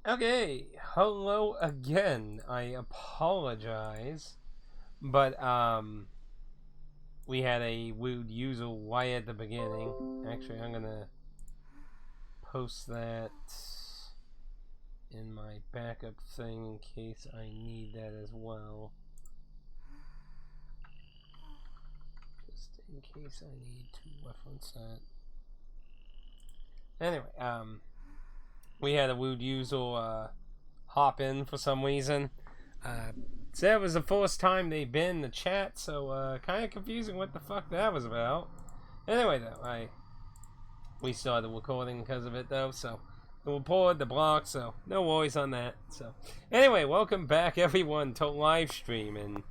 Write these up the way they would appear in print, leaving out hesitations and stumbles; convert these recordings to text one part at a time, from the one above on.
Okay, hello again. I apologize, but we had a weird user right at the beginning. Actually, I'm gonna post that in my backup thing in case I need that as well. Just in case I need to reference that. Anyway, we had a weird user hop in for some reason. So that was the first time they've been in the chat, so kind of confusing what the fuck that was about. Anyway, though, we started recording because of it, though, so the report, the block, so no worries on that. So anyway, welcome back, everyone, to Livestream. And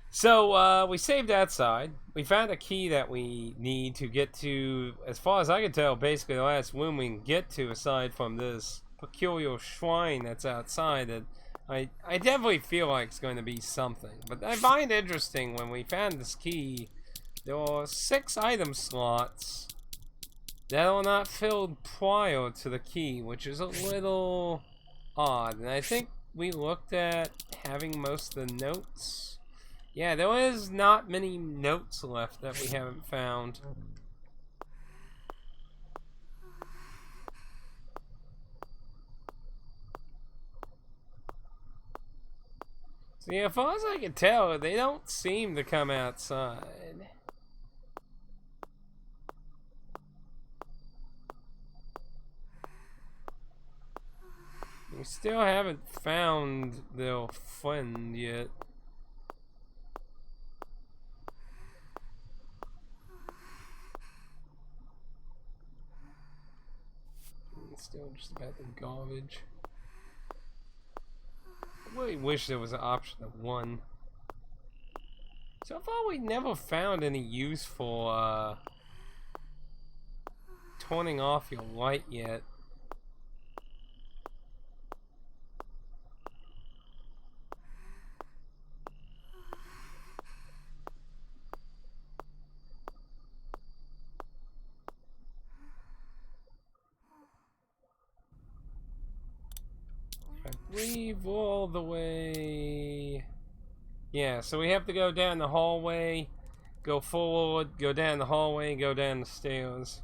so we saved outside. We found a key that we need to get to, as far as I can tell, basically the last room we can get to, aside from this peculiar shrine that's outside. That I definitely feel like it's going to be something. But I find interesting when we found this key, there are 6 item slots that are not filled prior to the key, which is a little odd. And I think we looked at having most of the notes. Yeah, there is not many notes left that we haven't found. So yeah, as far as I can tell, they don't seem to come outside. We still haven't found their friend yet. It's still just about the garbage. I really wish there was an option of 1. So far we never found any use for turning off your light yet. I believe all the way. Yeah, so we have to go down the hallway, go forward, go down the hallway, go down the stairs.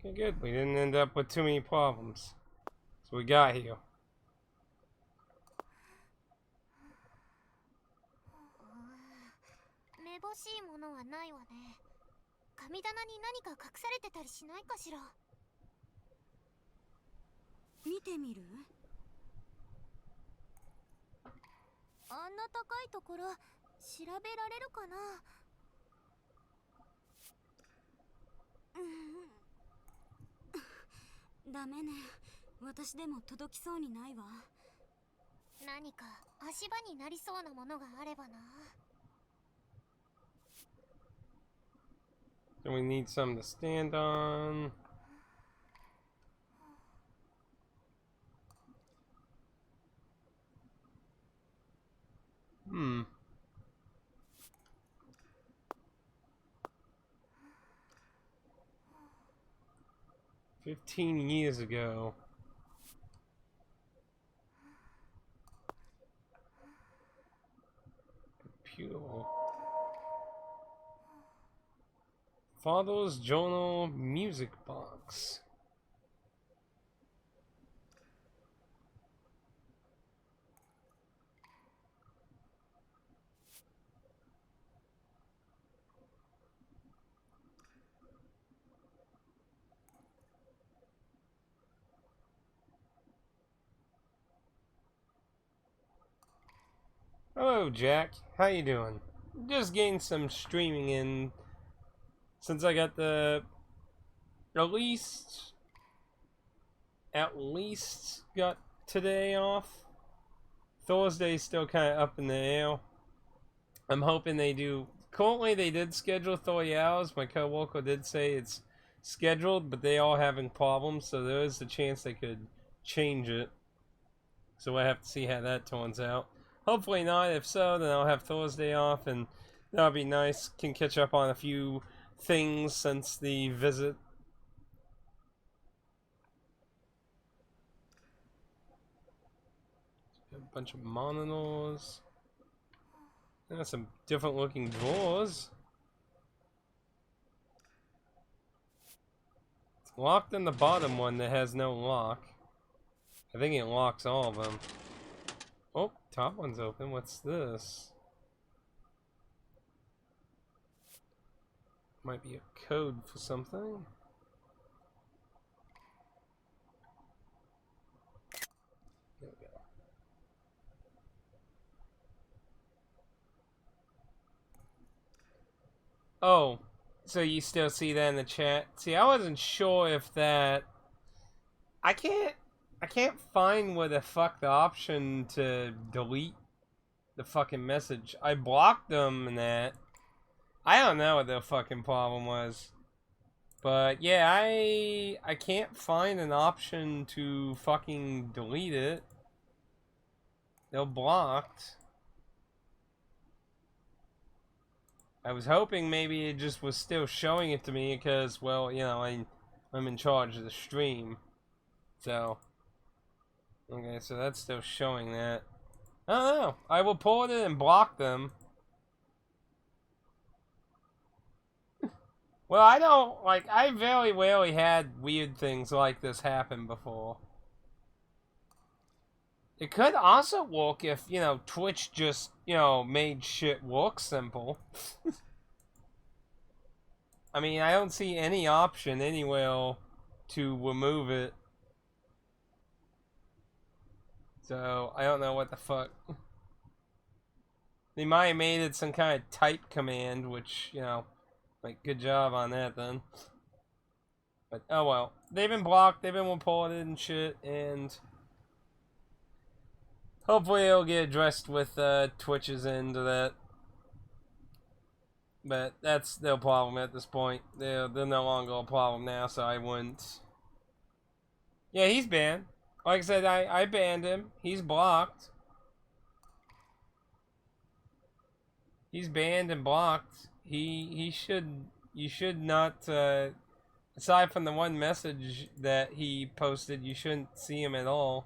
Okay, good. We didn't end up with too many problems. So we got here. めぼしいものはないわね。神棚に何か隠されてたりしないかしら。見てみる？あんな高いところ調べられるかな。ダメね。私でも届きそうにないわ。何か足場になりそうなものがあればな。So we need something to stand on. Hmm. 15 years ago. Computer. Father's Journal Music Box. Hello, Jack. How you doing? Just getting some streaming in since I got the at least got today off. Thursday's still kind of up in the air. I'm hoping they do. Currently, they did schedule 3 hours. My coworker did say it's scheduled, but they are having problems, so there is a chance they could change it. So I have to see how that turns out. Hopefully not. If so, then I'll have Thursday off, and that'll be nice. Can catch up on a few things since the visit. A bunch of monitors. There's some different looking drawers. It's locked in the bottom one that has no lock. I think it locks all of them. Oh, top one's open. What's this? Might be a code for something. There we go. Oh, so you still see that in the chat? See, I wasn't sure if that... I can't find where the fuck the option to delete the fucking message. I blocked them and that. I don't know what the fucking problem was. But yeah, I can't find an option to fucking delete it. They're blocked. I was hoping maybe it just was still showing it to me because, well, you know, I'm in charge of the stream. So, okay, so that's still showing that. I don't know. I will pull it in and block them. Well, I don't, like, I very rarely had weird things like this happen before. It could also work if, you know, Twitch just, you know, made shit work simple. I mean, I don't see any option anywhere to remove it. So, I don't know what the fuck. They might have made it some kind of type command, which, you know, like, good job on that then. But, oh well. They've been blocked, they've been reported and shit, and hopefully it'll get addressed with Twitch's end of that. But that's no problem at this point. They're no longer a problem now, so I wouldn't. Yeah, he's banned. Like I said, I banned him. He's blocked. He's banned and blocked. He should. You should not. Aside from the one message that he posted, you shouldn't see him at all.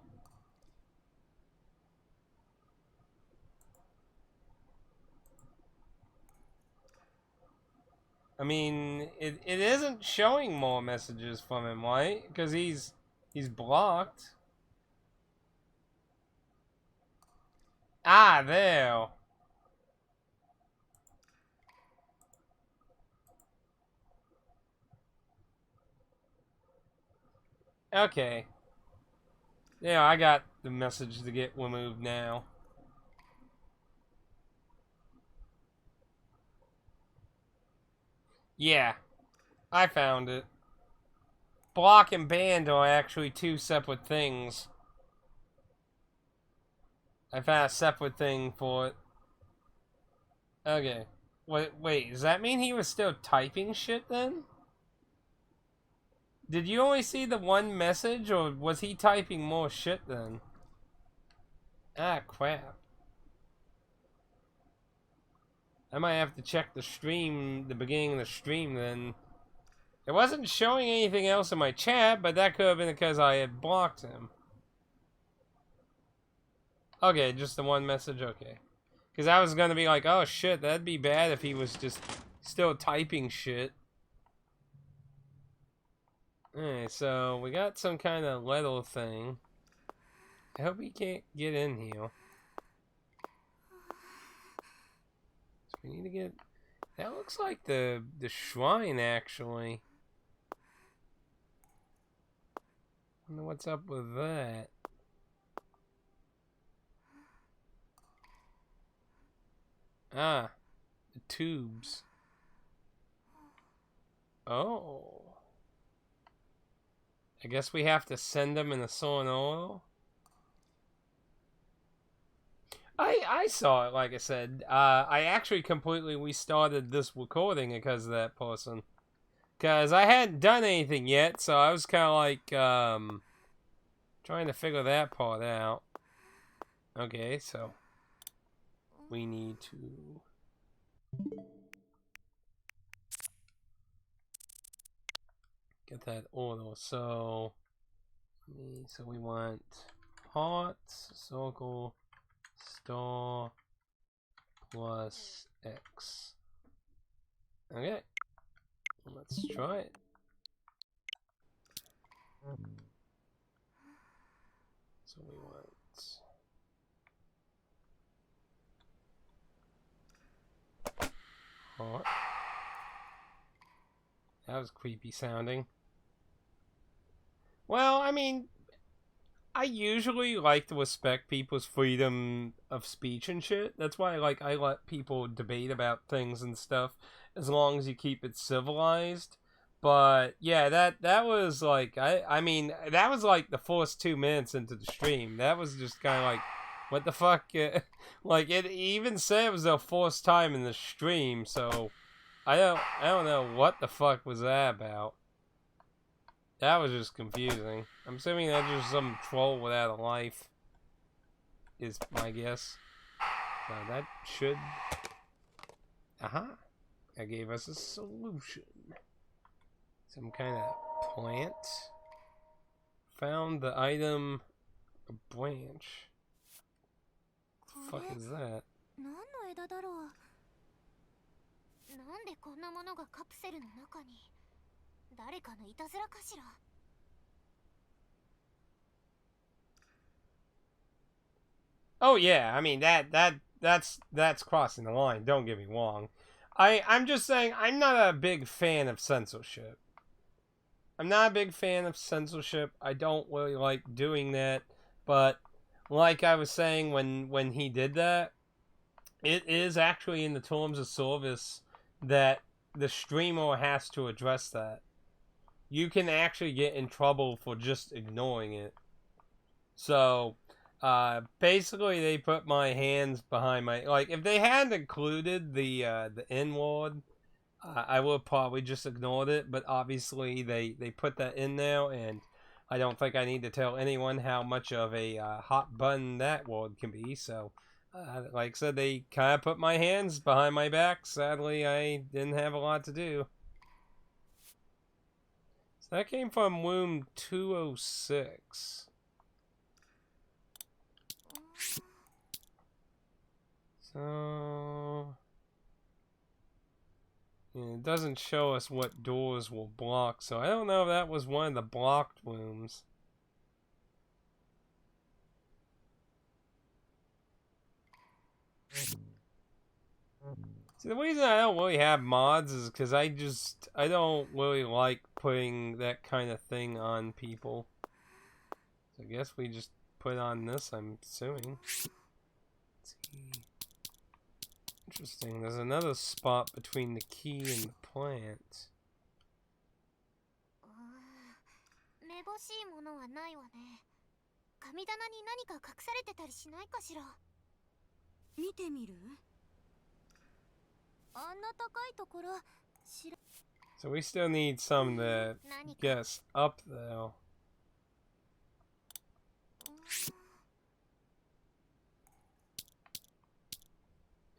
I mean, it isn't showing more messages from him, right? Because he's blocked. Ah, there. Okay. Yeah, I got the message to get removed now. Yeah, I found it. Block and banned are actually two separate things. I found a separate thing for it. Okay. Wait, does that mean he was still typing shit then? Did you only see the one message, or was he typing more shit then? Ah, crap. I might have to check the stream, the beginning of the stream then. It wasn't showing anything else in my chat, but that could have been because I had blocked him. Okay, just the one message, okay. Because I was going to be like, oh shit, that'd be bad if he was just still typing shit. Alright, so we got some kind of letter thing. I hope he can't get in here. So we need to get... That looks like the shrine, actually. I wonder what's up with that. Ah, the tubes. Oh. I guess we have to send them in a solenoid. I saw it, like I said. I actually completely restarted this recording because of that person. Because I hadn't done anything yet, so I was kind of like, trying to figure that part out. Okay, so we need to get that order. So we want hot circle star plus X. Okay, let's try it. So we want hot. That was creepy sounding. Well, I mean, I usually like to respect people's freedom of speech and shit. That's why I let people debate about things and stuff as long as you keep it civilized. But yeah, that was like I mean that was like the first 2 minutes into the stream. That was just kind of like what the fuck. Like it even said it was the first time in the stream, so I don't know what the fuck was that about. That was just confusing. I'm assuming that's just some troll without a life. Is my guess. Now that should... Aha! That gave us a solution. Some kind of plant. Found the item... A branch. What the fuck is that? Oh yeah, I mean that's crossing the line. Don't get me wrong. I'm just saying I'm not a big fan of censorship. I'm not a big fan of censorship. I don't really like doing that. But like I was saying when he did that, it is actually in the terms of service that the streamer has to address that. You can actually get in trouble for just ignoring it. So, basically they put my hands behind my... Like, if they hadn't included the N-word, I would have probably just ignored it, but obviously they put that in now, and I don't think I need to tell anyone how much of a hot button that word can be, so... like I said, they kind of put my hands behind my back. Sadly, I didn't have a lot to do. So that came from Womb 206. So... yeah, it doesn't show us what doors will block, so I don't know if that was one of the blocked rooms. See, the reason I don't really have mods is because I don't really like putting that kind of thing on people. So I guess we just put on this, I'm assuming. Let's see. Interesting, there's another spot between the key and the plant. So we still need some to guess up though.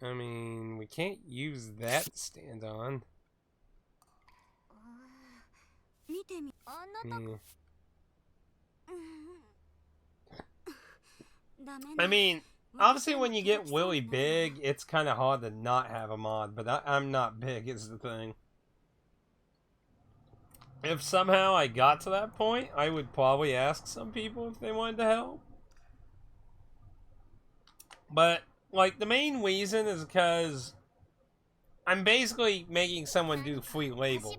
I mean, we can't use that to stand on. Yeah. I mean, obviously when you get really big, it's kind of hard to not have a mod, but I'm not big is the thing. If somehow I got to that point, I would probably ask some people if they wanted to help. But, like, the main reason is because I'm basically making someone do free label.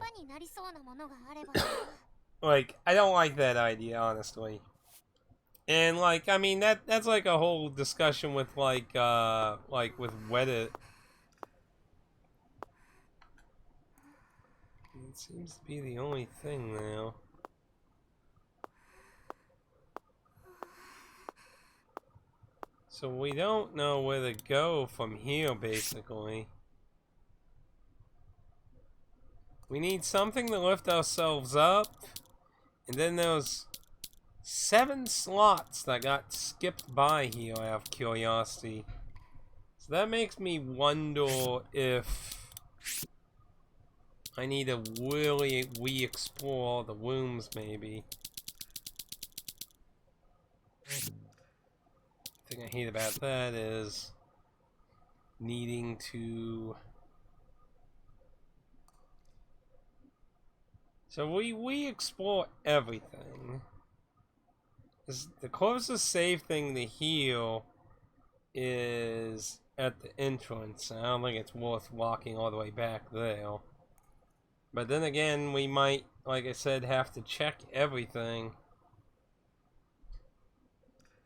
Like, I don't like that idea, honestly. And, like, I mean, that's like a whole discussion with, like with Reddit. seems to be the only thing now. So we don't know where to go from here, basically. We need something to lift ourselves up. And then there's 7 slots that got skipped by here out of curiosity. So that makes me wonder if I need to really re-explore the rooms, maybe. The thing I hate about that is needing to... So we explore everything. The closest safe thing to heal is at the entrance. I don't think it's worth walking all the way back there. But then again, we might, like I said, have to check everything.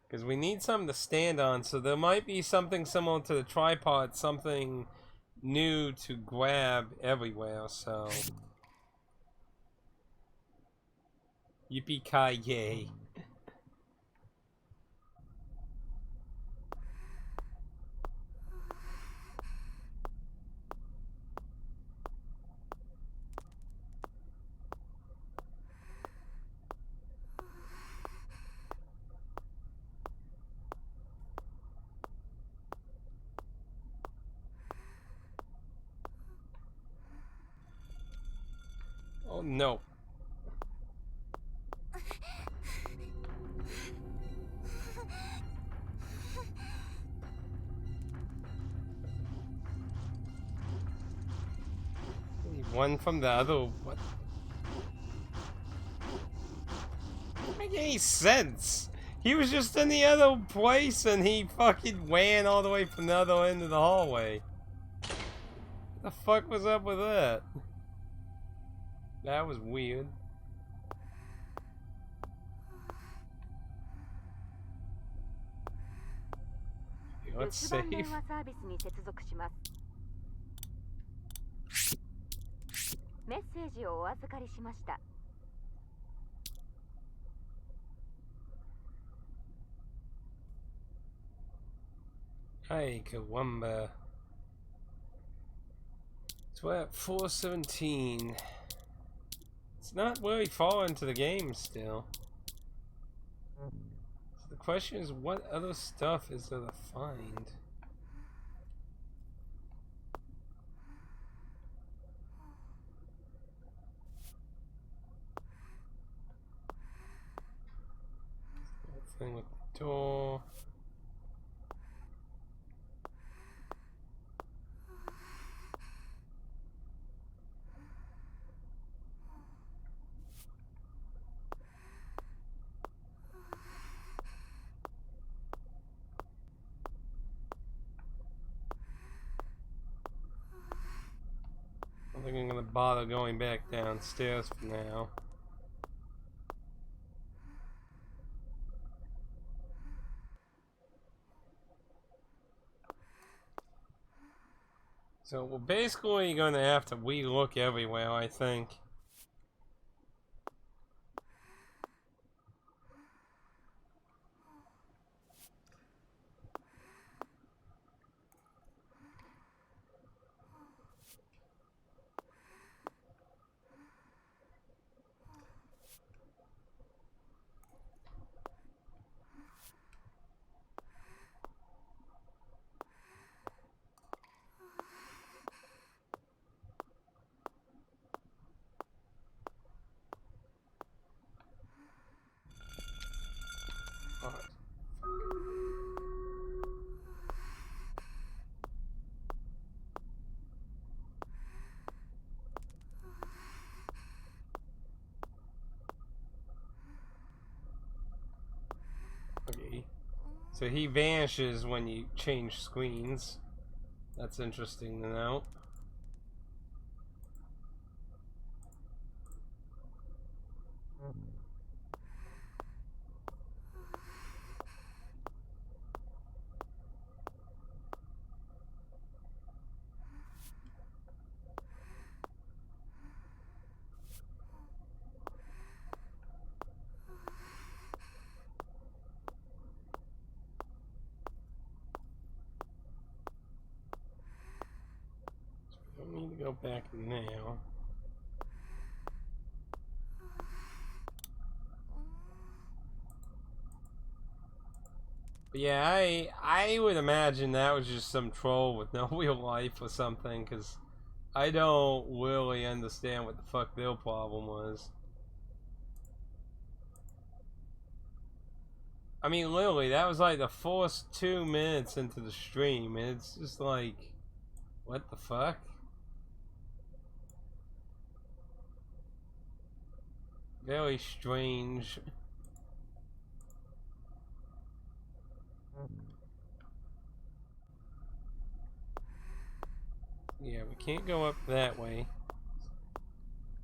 Because we need something to stand on, so there might be something similar to the tripod, something new to grab everywhere, so... Yippee-ki-yay. Oh no. One from the other. What? Doesn't make any sense. He was just in the other place and he fucking ran all the way from the other end of the hallway. What the fuck was up with that? That was weird. Okay, let's save. Hi, Kawamba. So we're at 417. It's not really far into the game still. So the question is, what other stuff is there to find? Thing with the door. I don't think I'm gonna bother going back downstairs for now. So we're basically going to have to re-look everywhere, I think. Okay. So he vanishes when you change screens. That's interesting to know. Go back now. But yeah, I would imagine that was just some troll with no real life or something, because I don't really understand what the fuck their problem was. I mean, literally, that was like the first 2 minutes into the stream, and it's just like, what the fuck? Very strange. Yeah, we can't go up that way.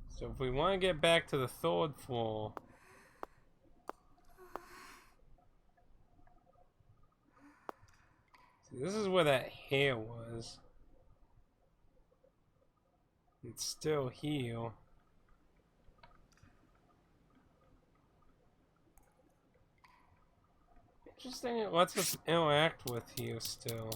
So if we want to get back to the 3rd floor... See, this is where that hair was. It's still here. Interesting, it lets us interact with here still.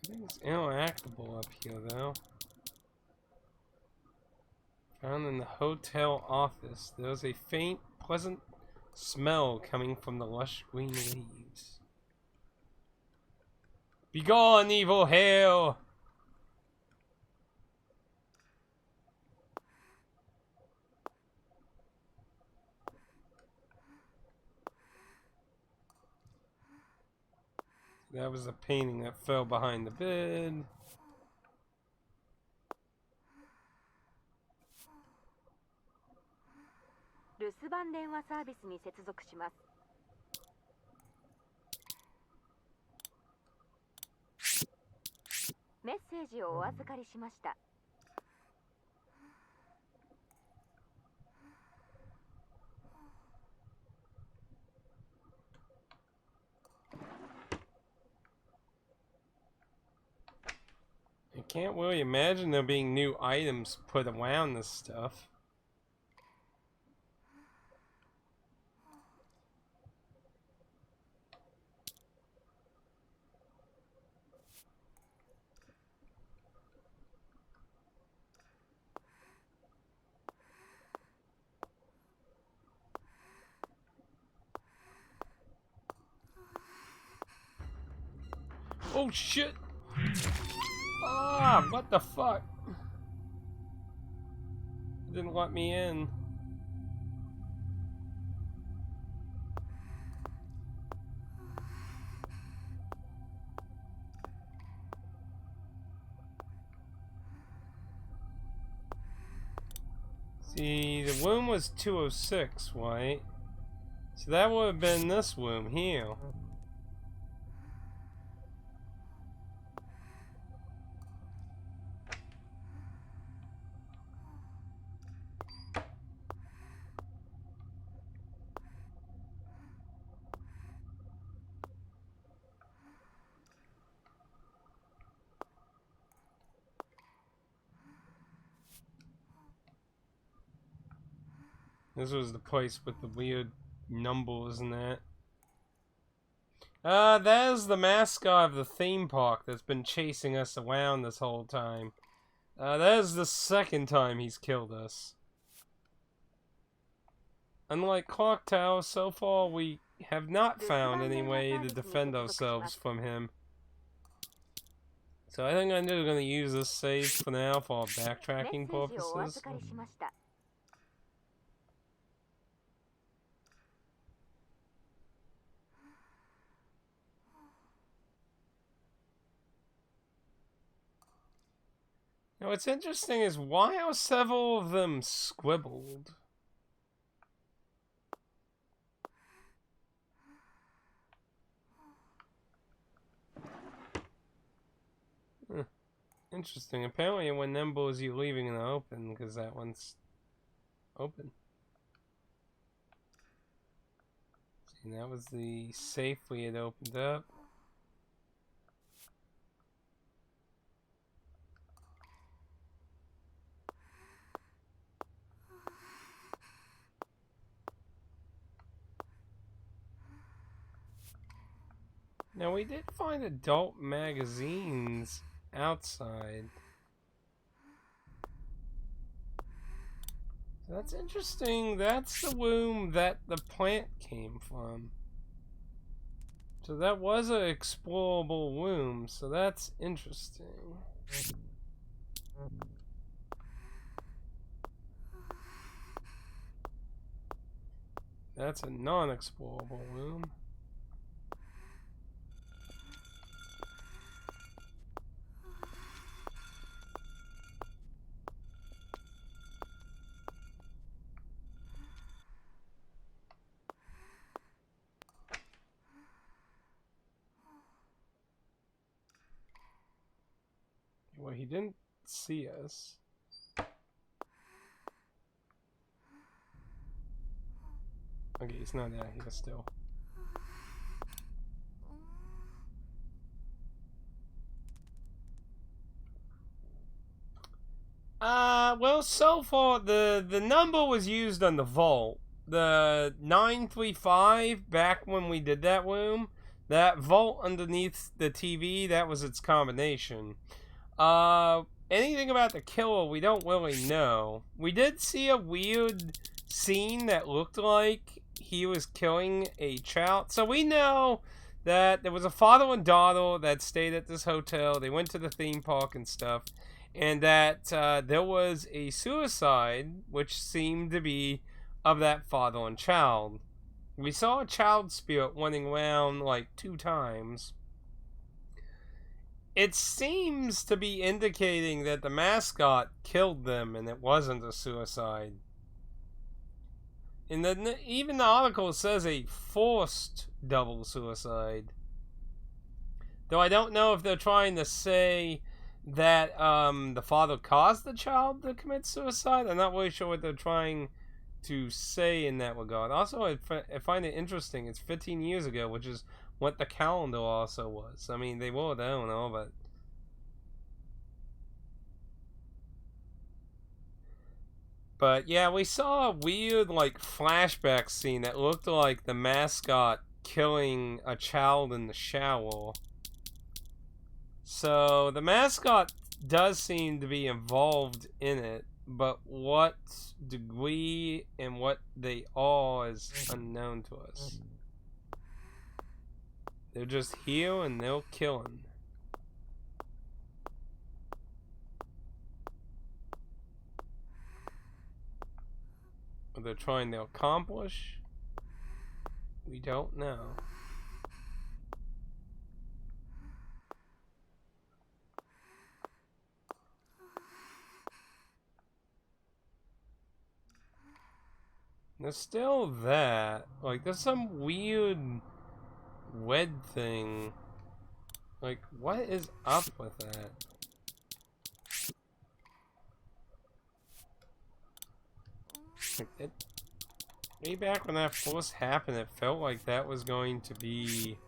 I think it's interactable up here though. Found in the hotel office, there's a faint, pleasant smell coming from the lush green leaves. Begone, evil hail! That was a painting that fell behind the bed. I can't really imagine there being new items put around this stuff. Oh shit! Ah, what the fuck? It didn't let me in. See, the room was 206, right? So that would have been this room here. This was the place with the weird numbers and that. That is the mascot of the theme park that's been chasing us around this whole time. That is the 2nd time he's killed us. Unlike Clock Tower, so far we have not found any way to defend ourselves from him. So I think I'm just going to use this save for now for backtracking purposes. Now what's interesting is why are several of them scribbled? Interesting. Apparently when Nimble is you leaving in the open, because that one's open. See, that was the safe we had opened up. Now, we did find adult magazines outside. That's interesting. That's the womb that the plant came from. So that was an explorable womb, so that's interesting. That's a non-explorable womb. Well, he didn't see us. Okay, he's not out here still. Well, so far, the number was used on the vault. The 935, back when we did that room, that vault underneath the TV, that was its combination. Anything about the killer, we don't really know. We did see a weird scene that looked like he was killing a child. So we know that there was a father and daughter that stayed at this hotel. They went to the theme park and stuff. And that there was a suicide, which seemed to be of that father and child. We saw a child spirit running around like 2 times. It seems to be indicating that the mascot killed them and it wasn't a suicide. And then even the article says a forced double suicide. Though I don't know if they're trying to say that the father caused the child to commit suicide. I'm not really sure what they're trying to say in that regard. Also, I find it interesting. It's 15 years ago, which is what the calendar also was. I mean, they were, I don't know, but... But yeah, we saw a weird, like, flashback scene that looked like the mascot killing a child in the shower. So, the mascot does seem to be involved in it, but what degree and what they are is unknown to us. They're just here and they're killing. What they're trying to accomplish, we don't know. There's still that. Like, there's some weird wed thing. Like, what is up with that? Like, way back when that first happened, it felt like that was going to be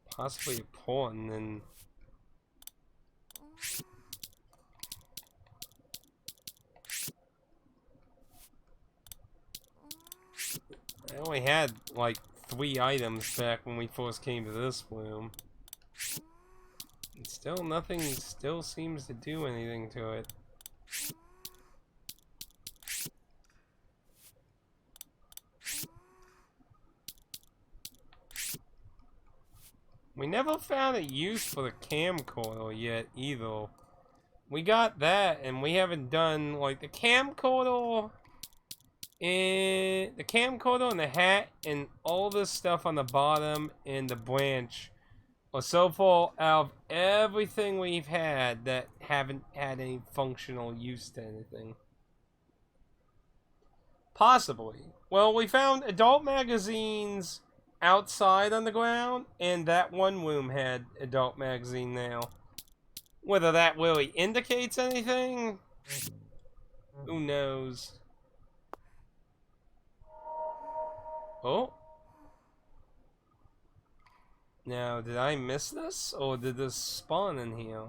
possibly important, and I only had like 3 items back when we first came to this room. And still nothing still seems to do anything to it. We never found a use for the camcorder yet either. We got that and we haven't done like the camcorder and the hat and all this stuff on the bottom and the branch are so far out of everything we've had that haven't had any functional use to anything. Possibly. Well, we found adult magazines outside on the ground, and that one room had adult magazine now. Whether that really indicates anything, who knows? Oh. Now, did I miss this, or did this spawn in here?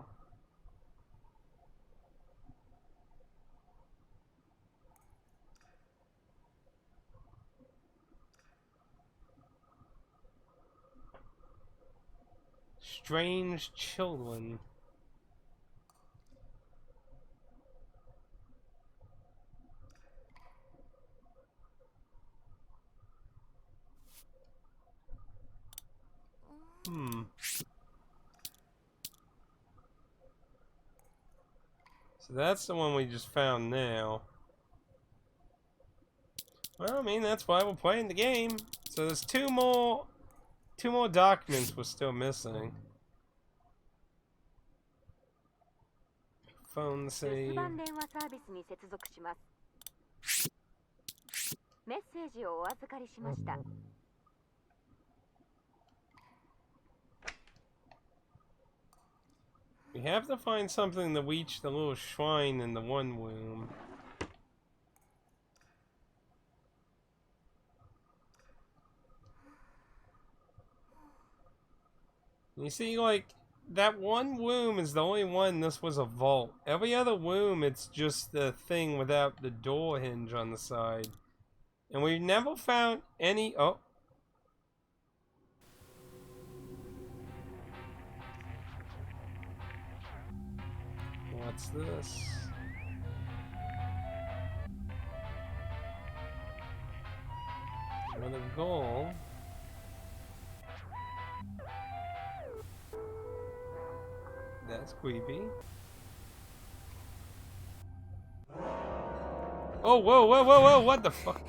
Strange children. So that's the one we just found now. Well, I mean, that's why we're playing the game. So there's two more documents we're still missing. Phone save. We have to find something to reach the little shrine in the one room. You see, like, that one room is the only one this was a vault. Every other room, it's just the thing without the door hinge on the side. And we never found any... Oh. What's this? Another goal. That's creepy. Oh, whoa, whoa, whoa, whoa, what the fuck?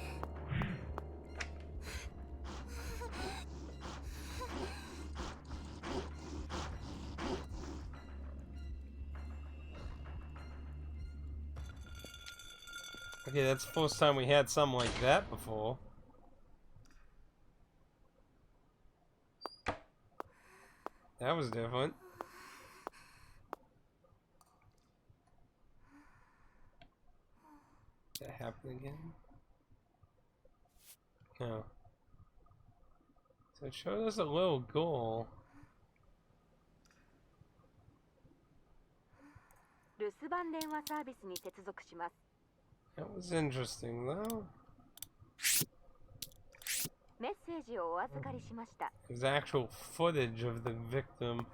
Okay, that's the first time we had something like that before. That was different. Did that happen again? No. So it showed us a little goal. That was interesting, though. There's actual footage of the victim.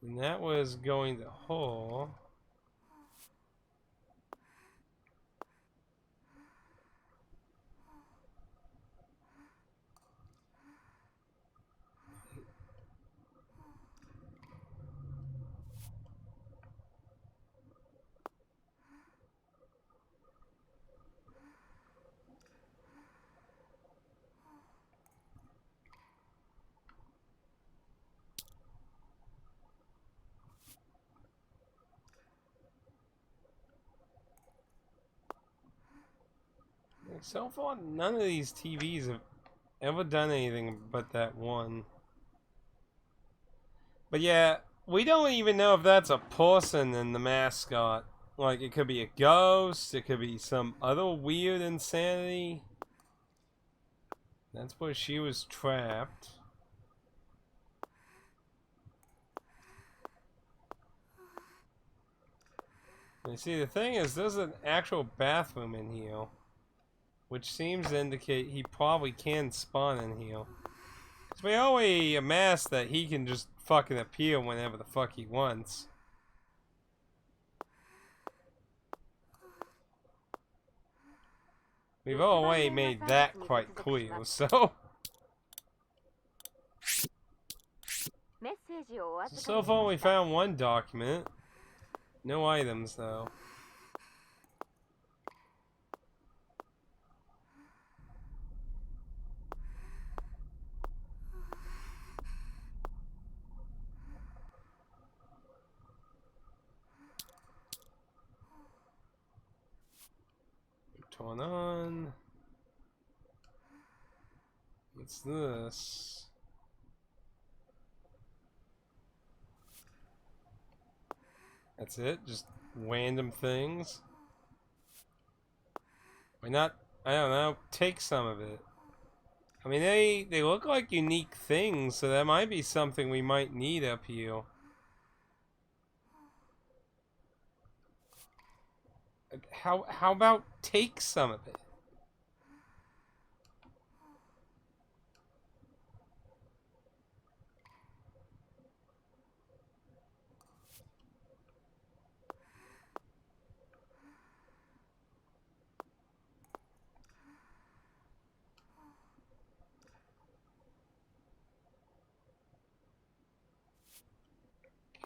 And that was going to her. So far, none of these TVs have ever done anything but that one. But yeah, we don't even know if that's a person in the mascot. Like, it could be a ghost, it could be some other weird insanity. That's where she was trapped. And you see, the thing is, there's an actual bathroom in here. Which seems to indicate he probably can spawn in here. Because we already amassed that he can just fucking appear whenever the fuck he wants. We've already made that quite clear, so... So far we found one document. No items, though. Turn on. What's this? That's it? Just random things? Why not, I don't know, take some of it? I mean, they look like unique things, so that might be something we might need up here. How about take some of it?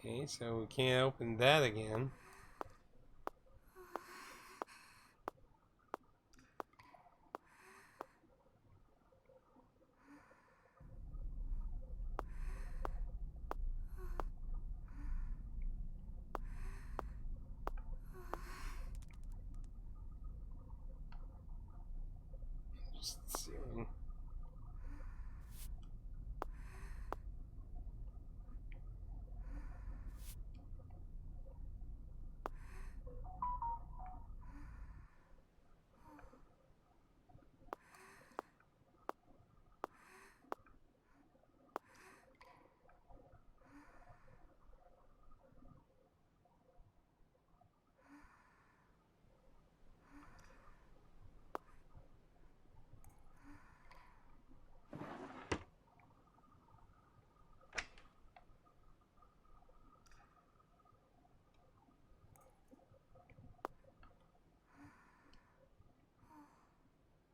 Okay, so we can't open that again. Just ceiling.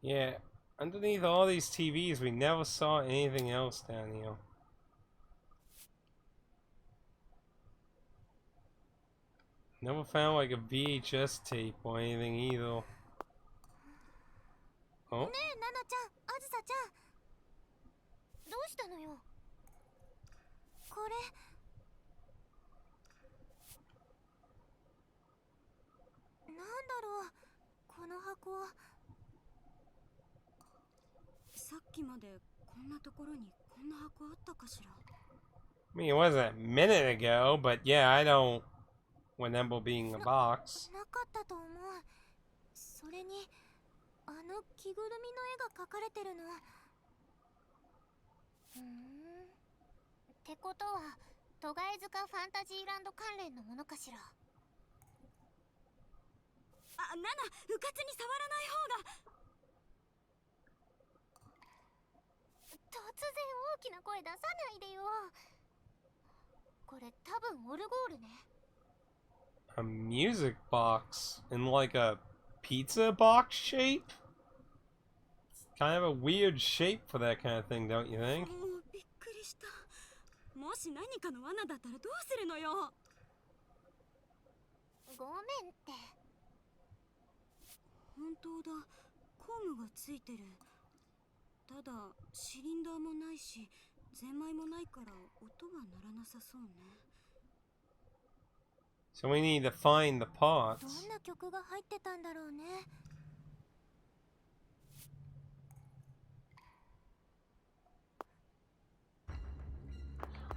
Yeah, underneath all these TVs, we never saw anything else down here. Never found like a VHS tape or anything either. Oh. ねえ、ナナちゃん、あずさちゃん。どうしたのよ。これ。なんだろう。この箱。さっきまでこんなところにこんな箱あったかしら。I mean, it wasn't a minute ago, but yeah, I don't remember being a box. なかったと思う。それにあの着ぐるみの絵が描かれてるの。ってことは都貝塚ファンタジーランド関連のものかしら。あ、ナナ、うかつに触らない方が。突然大きな声出さないでよ。これ多分オルゴールね。A music box in like a pizza box shape? It's kind of a weird shape for that kind of thing, don't you think? もうびっくりした。もし何かの罠だったらどうするのよ。ごめんって。本当だ、工具がついてる。ただシリンダーもないしゼンマイもないから音は鳴らなさそうね。 So we need to find the ど parts. んな曲が入ってたんだろうね。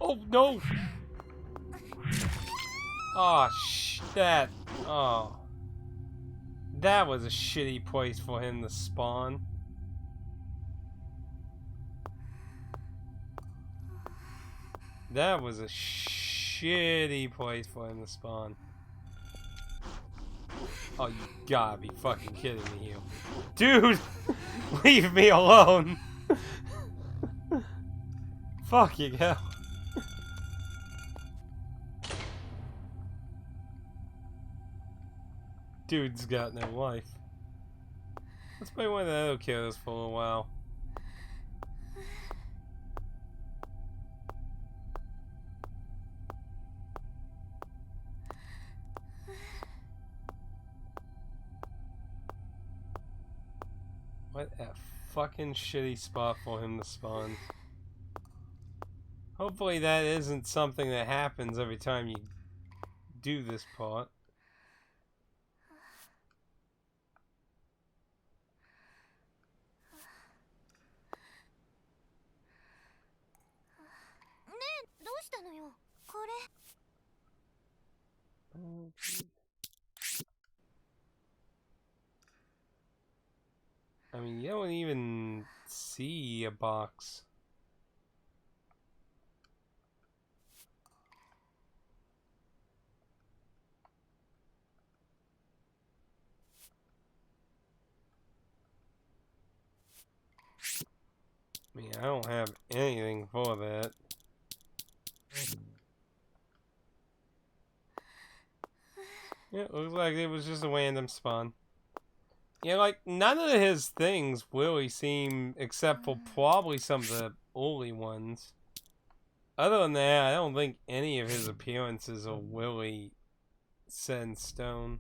Oh no! Oh that. Oh. That was a shitty place for him to spawn. That was a shitty place for him to spawn. Oh, you gotta be fucking kidding me, you. Dude! Leave me alone! Fucking hell. Dude's got no life. Let's play one of the other killers for a while. What a fucking shitty spot for him to spawn. Hopefully that isn't something that happens every time you do this part. I mean, you don't even see a box. I mean, I don't have anything for that. Yeah, it looks like it was just a random spawn. Yeah, like, none of his things really seem, except for probably some of the early ones, Other than that, I don't think any of his appearances are really set in stone.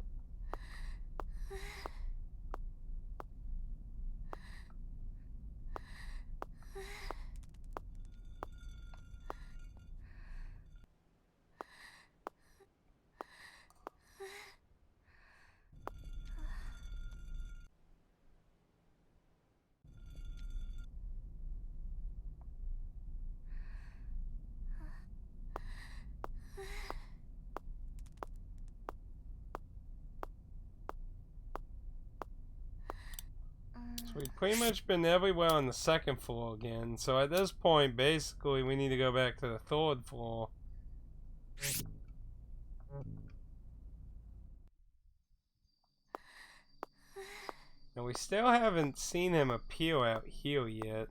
So we've pretty much been everywhere on the second floor again. So at this point, basically, we need to go back to the third floor. And we still haven't seen him appear out here yet.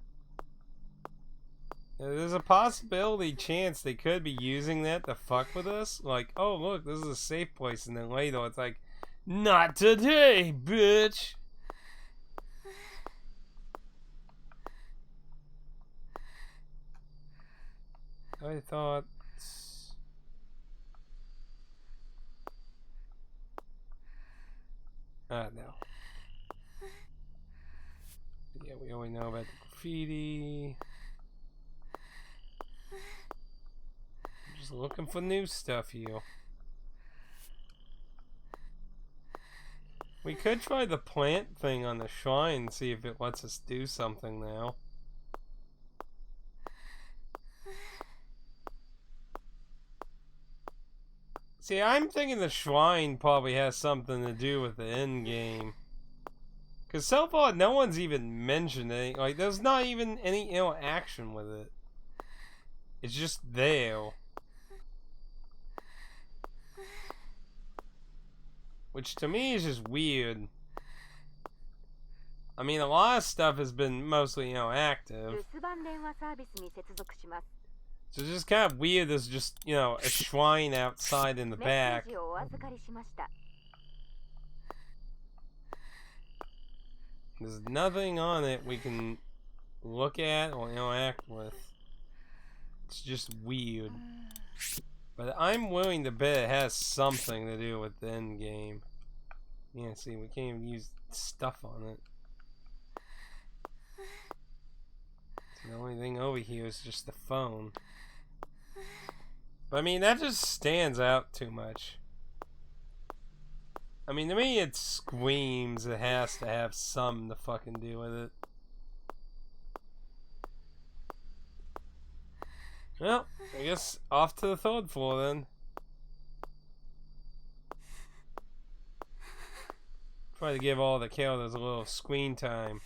There's a possibility chance they could be using that to fuck with us. Like, oh look, this is a safe place, and then later it's like, not today, bitch! I thought... no. Yeah, we only know about the graffiti. I'm just looking for new stuff here. We could try the plant thing on the shrine and see if it lets us do something now. See, I'm thinking the shrine probably has something to do with the end game. Because so far, no one's even mentioned it. Like, there's not even any interaction with it. It's just there. Which to me is just weird. I mean, a lot of stuff has been mostly, active. So it's just kind of weird there's just, a shrine outside in the back. There's nothing on it we can look at or interact with. It's just weird. But I'm willing to bet it has something to do with the end game. Yeah, see, we can't even use stuff on it. So the only thing over here is just the phone. But I mean, that just stands out too much. I mean, to me, it screams it has to have something to fucking do with it. Well, I guess off to the third floor then. Try to give all the characters a little screen time.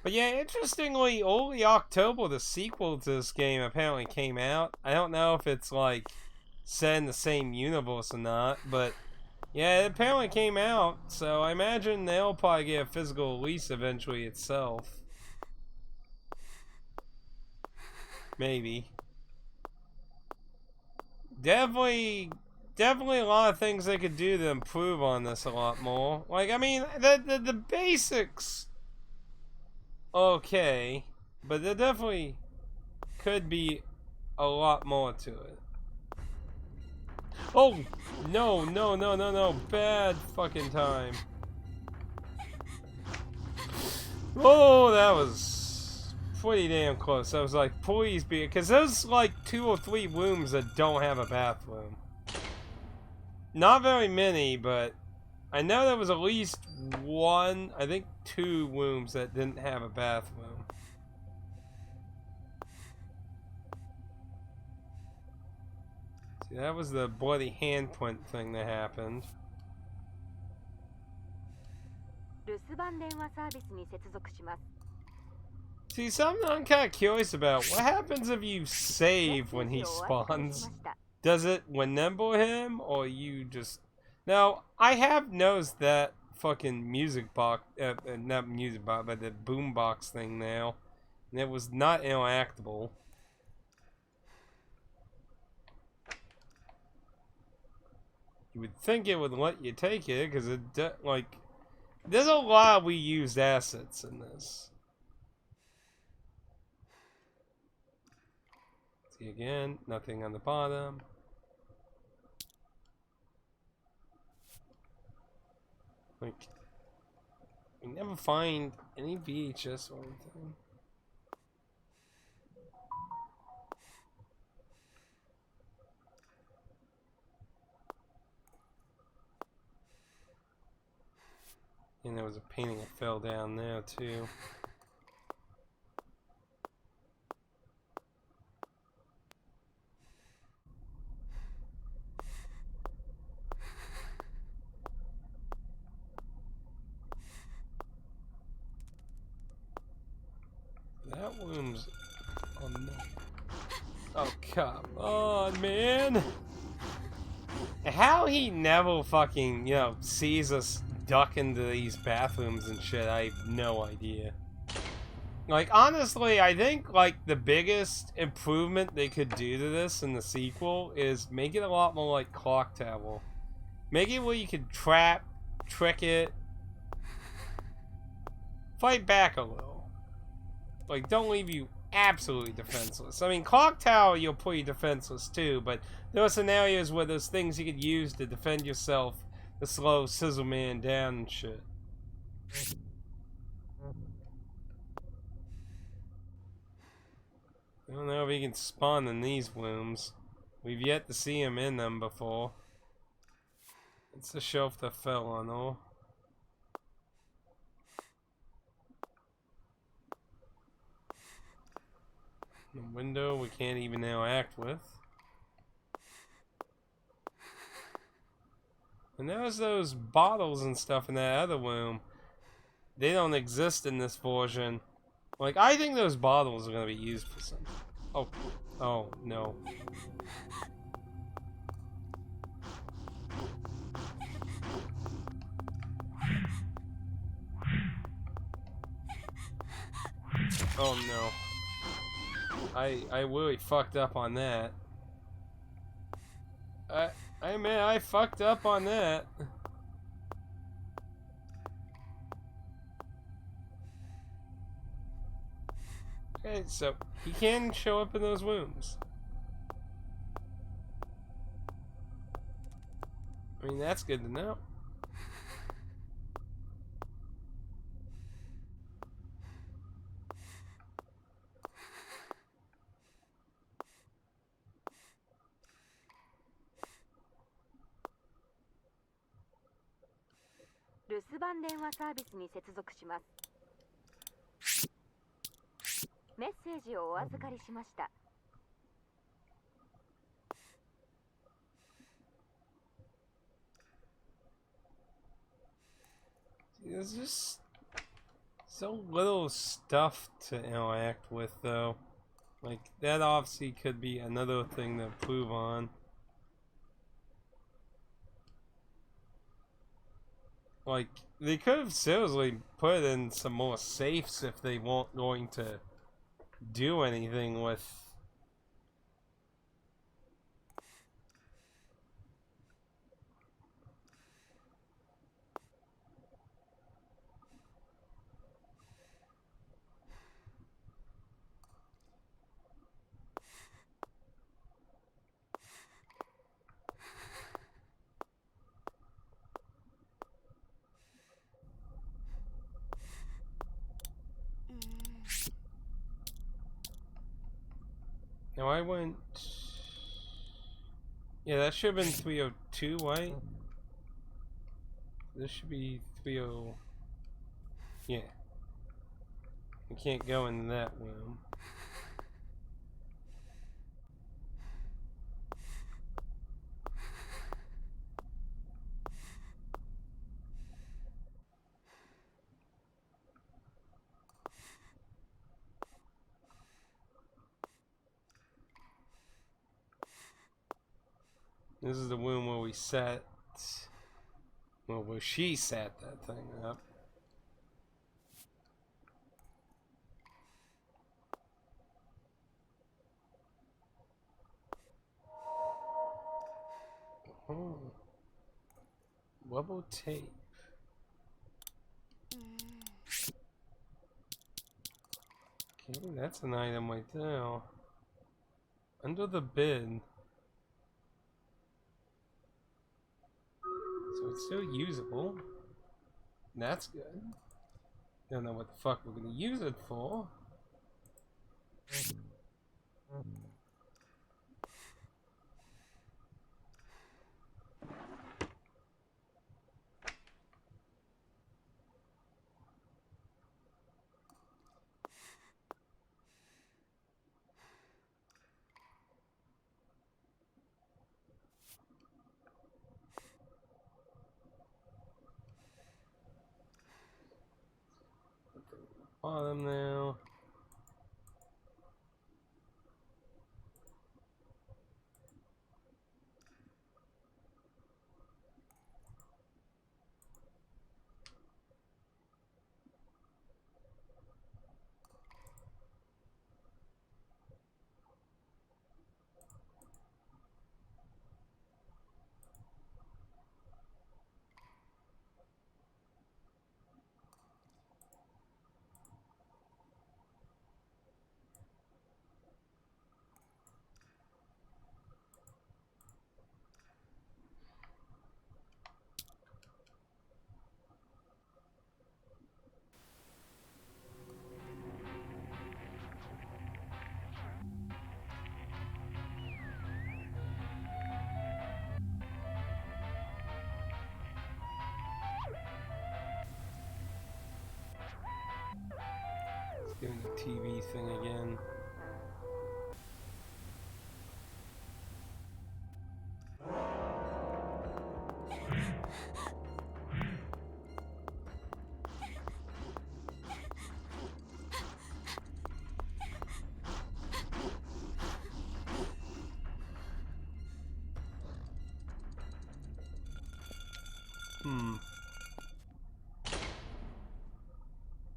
But yeah, interestingly, early October, the sequel to this game apparently came out. I don't know if it's like set in the same universe or not, but yeah, it apparently came out, so I imagine they'll probably get a physical release eventually itself. Maybe. Definitely a lot of things they could do to improve on this a lot more. Like, I mean, the basics, okay, but there definitely could be a lot more to it. Oh, no, bad fucking time. Oh, that was pretty damn close. I was like, please be, because there's like 2 or 3 rooms that don't have a bathroom. Not very many, but I know there was at least 1, I think 2 rooms that didn't have a bathroom. See, that was the bloody handprint thing that happened. See, something I'm kind of curious about. What happens if you save when he spawns? Does it remember him, or you just... Now, I have noticed that fucking music box, not music box, but the boombox thing now. And it was not interactable. You would think it would let you take it, because it, like... There's a lot we used assets in this. See again, nothing on the bottom. Like, we never find any VHS or anything. And there was a painting that fell down there too. That room's on the... Oh, come on, man! How he never fucking, you know, sees us duck into these bathrooms and shit, I have no idea. Like, honestly, I think, like, the biggest improvement they could do to this in the sequel is make it a lot more like Clock Tower. Make it where you can trap, trick it, fight back a little. Like, don't leave you absolutely defenseless. I mean, Clock Tower, you'll put you defenseless too, but there are scenarios where there's things you could use to defend yourself to slow Scissor Man down and shit. I don't know if he can spawn in these rooms. We've yet to see him in them before. It's the shelf that fell on all. The window we can't even now act with. And there's those bottles and stuff in that other room. They don't exist in this version. Like, I think those bottles are gonna be used for something. Oh, oh no. Oh no. I really fucked up on that. I fucked up on that. Okay, so he can show up in those rooms. I mean, that's good to know. There's just so little stuff to interact with, though. Like, that obviously could be another thing to improve on. Like, they could have seriously put in some more safes if they weren't going to do anything with... Now I went... Yeah, that should have been 302, right? This should be 30... Yeah. We can't go in that room. This is the room where we sat... Well, where she sat that thing up. Oh. Rubber tape. Okay, that's an item right there. Under the bed. So it's still usable. That's good. Don't know what the fuck we're gonna use it for. Bottom now. Doing the TV thing again.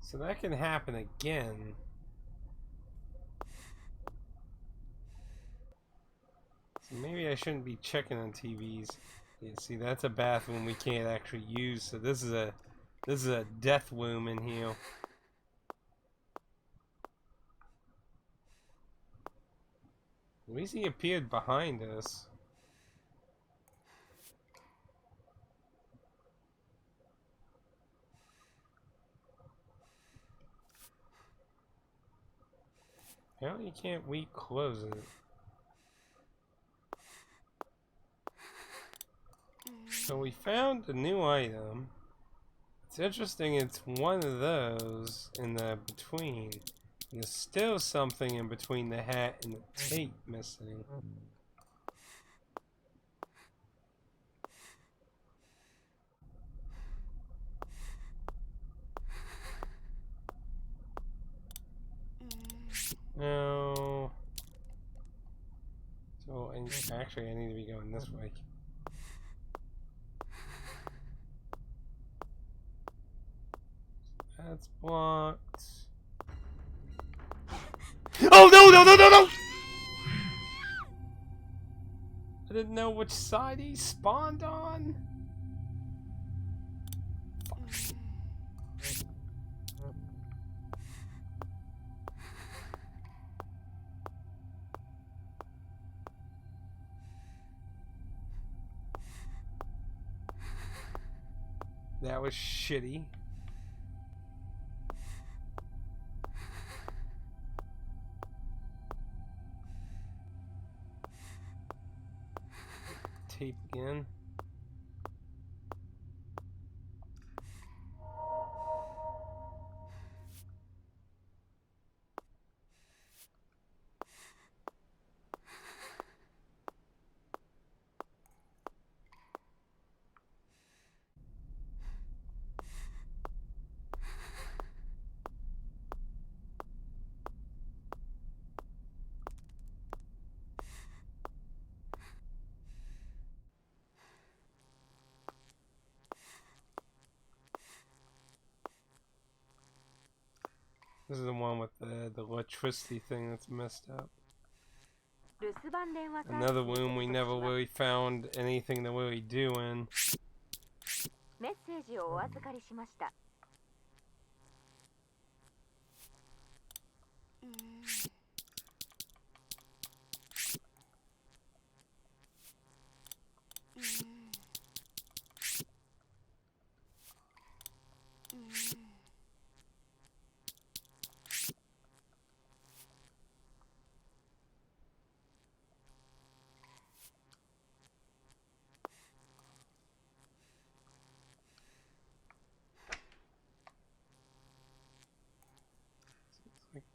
So that can happen again. So maybe I shouldn't be checking on TVs. Yeah, see, that's a bathroom we can't actually use. So this is a death womb in here. At least he appeared behind us. Apparently can't we close it? So we found a new item. It's interesting, it's one of those in the between. There's still something in between the hat and the tape missing. No. So, actually, I need to be going this way. That's blocked. Oh, no, no, no, no, no! I didn't know which side he spawned on. That was shitty. Tape again. This is the one with the electricity thing that's messed up. Another room we never really found anything to really do in.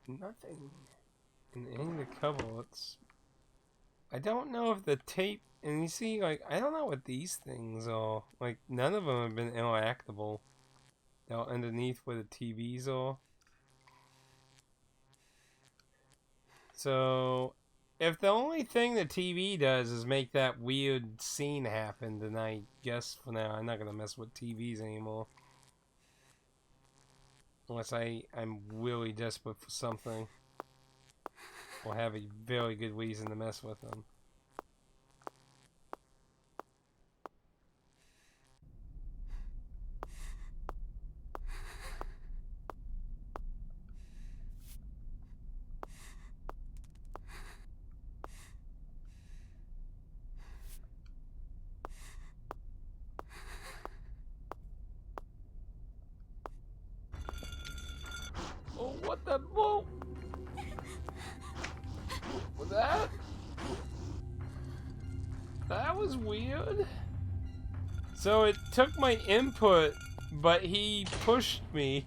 Nothing in any of the cupboards. I don't know if the tape, and you see, like, I don't know what these things are. Like, none of them have been interactable. They're underneath where the TVs are. So, if the only thing the TV does is make that weird scene happen, then I guess for now I'm not gonna mess with TVs anymore. Unless I'm really desperate for something. Or have a very good reason to mess with them. Oh, what the bull? Was that? That was weird. So it took my input, but he pushed me.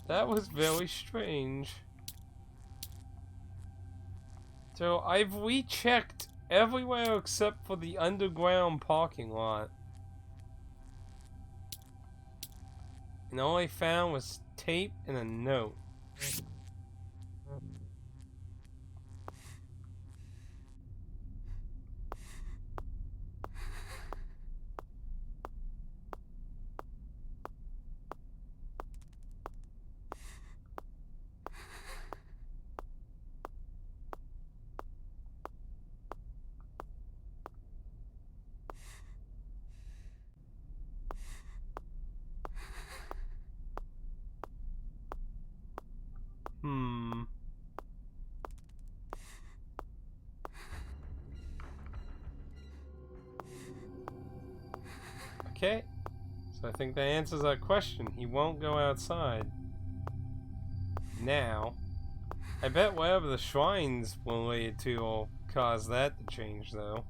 That was very strange. So I've rechecked everywhere except for the underground parking lot. And all I found was tape and a note. Okay. So I think that answers that question. He won't go outside. Now, I bet whatever the shrine's related to will cause that to change, though.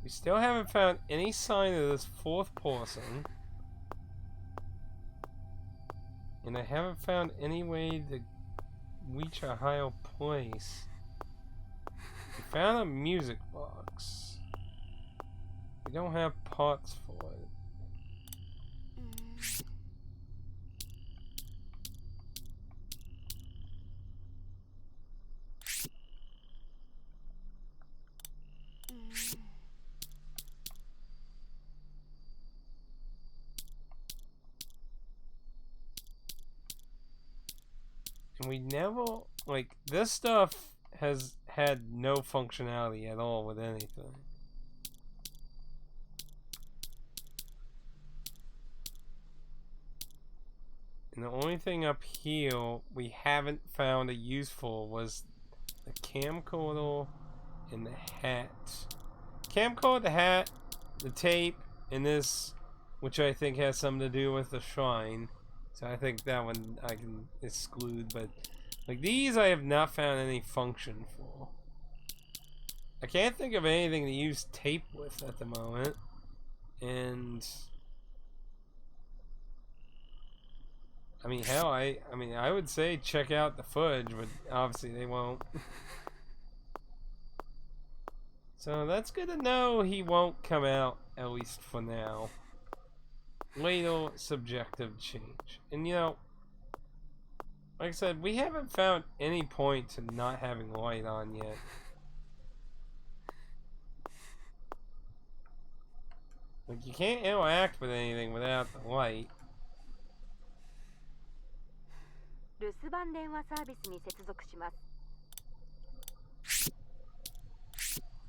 We still haven't found any sign of this fourth person. And I haven't found any way to reach a higher place. We found a music box. We don't have parts for it. And we never, like, this stuff has had no functionality at all with anything. And the only thing up here we haven't found a use for was the camcorder and the hat. Camcorder, the hat, the tape, and this, which I think has something to do with the shrine. So I think that one I can exclude, but like these I have not found any function for. I can't think of anything to use tape with at the moment. And I mean, hell, I mean, I would say check out the footage, but obviously they won't. So that's good to know he won't come out, at least for now. Later, subjective change. And you know, like I said, we haven't found any point to not having light on yet. Like, you can't interact with anything without the light. 留守番電話サービスに接続します。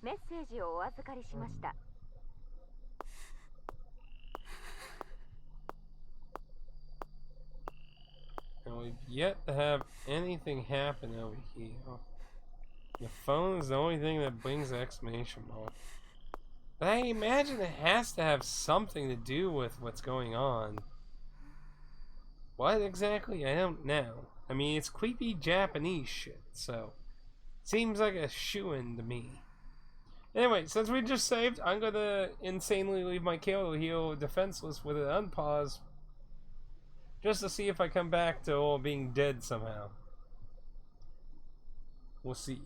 メッセージをお預かりしました。And we've yet to have anything happen over here. The phone is the only thing that brings the exclamation mark. But I imagine it has to have something to do with what's going on. What exactly? I don't know. I mean, it's creepy Japanese shit, so seems like a shoo-in to me. Anyway, since we just saved, I'm gonna insanely leave my Kale to heal defenseless with an unpause. Just to see if I come back to being dead somehow. We'll see.